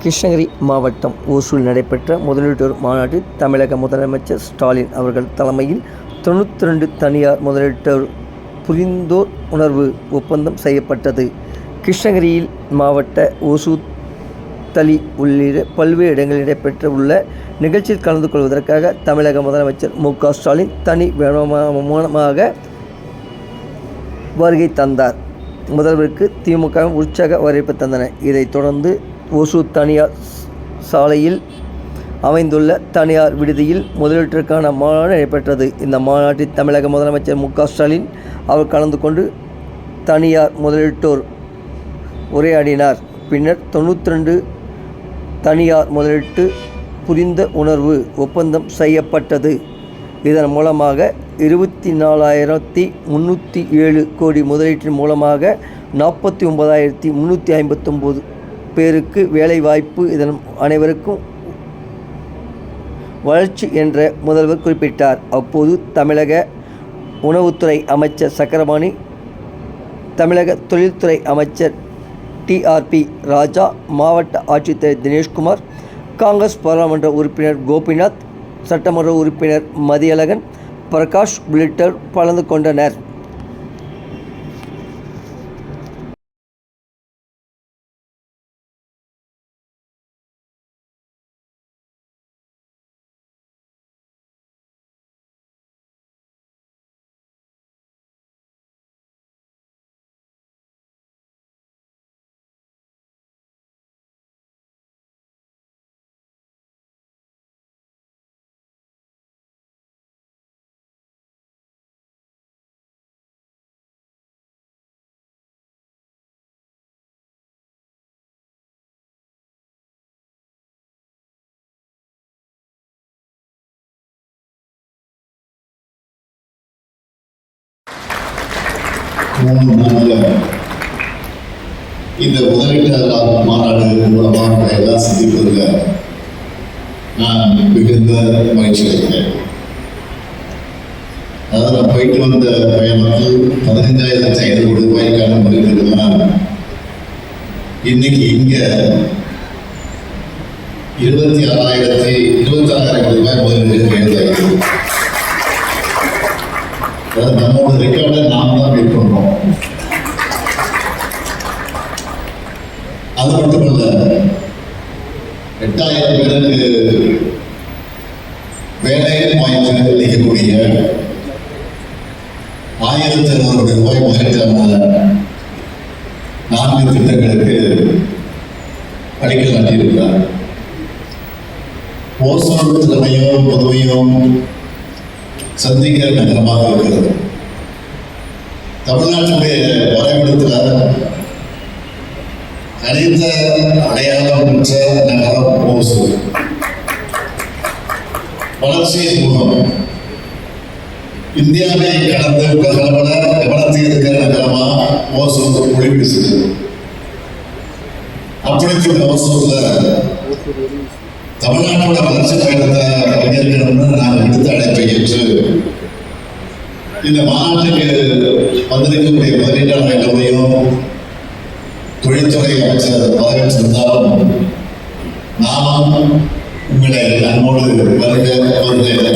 கிருஷ்ணகிரி மாவட்டம் ஓசூரில் நடைபெற்ற முதலீட்டோர் மாநாட்டில் தமிழக முதலமைச்சர் ஸ்டாலின் அவர்கள் தலைமையில் 92 தனியார் முதலீட்டோர் புரிந்தோர் உணர்வு ஒப்பந்தம் செய்யப்பட்டது. கிருஷ்ணகிரியில் மாவட்ட ஓசூர் தளி உள்ளிட்ட பல்வேறு இடங்களில் நடைபெற்ற உள்ள நிகழ்ச்சியில் கலந்து கொள்வதற்காக தமிழக முதலமைச்சர் மு.க. ஸ்டாலின் தனி விமானமாக வருகை தந்தார். முதல்வருக்கு திமுக உற்சாக வரவேற்பு தந்தனர். இதைத் தொடர்ந்து ஓசூர் தனியார் சாலையில் அமைந்துள்ள தனியார் விடுதியில் முதலீட்டிற்கான மாநாடு நடைபெற்றது. இந்த மாநாட்டில் தமிழக முதலமைச்சர் மு.க. ஸ்டாலின் அவர் கலந்து கொண்டு தனியார் முதலீட்டோர் உரையாடினார். பின்னர் 92 தனியார் முதலீட்டு புரிந்த உணர்வு ஒப்பந்தம் செய்யப்பட்டது. இதன் மூலமாக 24,307 கோடி முதலீட்டின் மூலமாக 49,359 பேருக்கு வேலைவாய்ப்பு, இதன் அனைவருக்கும் வளர்ச்சி என்று முதல்வர் குறிப்பிட்டார். அப்போது தமிழக உணவுத்துறை அமைச்சர் சக்கரபாணி, தமிழக தொழில்துறை அமைச்சர் டி.ஆர்.பி. ராஜா, மாவட்ட ஆட்சித்தலைவர் தினேஷ்குமார், காங்கிரஸ் பாராளுமன்ற உறுப்பினர் கோபிநாத், சட்டமன்ற உறுப்பினர் மதியழகன், பிரகாஷ் உள்ளிட்டோர் கலந்து கொண்டனர். இந்த முதலீட்டாளர் மாநாடு மூலமாக எல்லாம் சந்திப்பதில் நான் மிகுந்த மகிழ்ச்சி அடைகிறேன். அதாவது நான் போயிட்டு வந்த பயணத்தில் 15,500 கோடி ரூபாய்க்கான முதலீடுனா இன்னைக்கு இங்க 26,000 கோடி ரூபாய் முதலீடு எழுதாயிருக்கு. அதாவது நம்மளோட ரெக்கார்டை நாம் தான் மீட் பண்றோம். அது மட்டுமல்ல, 8,000 பேருக்கு வேலை வாய்ப்பு அளிக்கக்கூடிய 1,600 கோடி ரூபாய் முதலீட்டான 4 திட்டங்களுக்கு அடிக்கல் நாட்டியிருக்கிறார். ஓசூர் திறமையும் பொதுவையும் சந்திக்கிற நகரமாக இருக்கிறது. தமிழ்நாட்டுடைய வரைபடத்தில் அனைத்த அடையாளம் பெற்ற நகரம் ஓசூர். வளர்ச்சியின் முகம் இந்தியாவை கடந்து உலகளவில் கவனத்தில் இருக்கிற நகரமா ஓசூர் ஒளி வீசுது. அப்படிப்பட்ட ஓசூர்ல தமிழ்நாட்டோட வளர்ச்சி பயணத்தை பங்கேற்கணும்னு நாங்கள் விடுத்த அழைப்பை ஏற்று இந்த மாநாட்டுக்கு வந்திருக்கக்கூடிய முதலீட்டாளர் எல்லோரையும் தொழில்துறை அமைச்சர் வரவேற்றிருந்தாலும் நானும் உங்களை அன்போடு வருக வருக என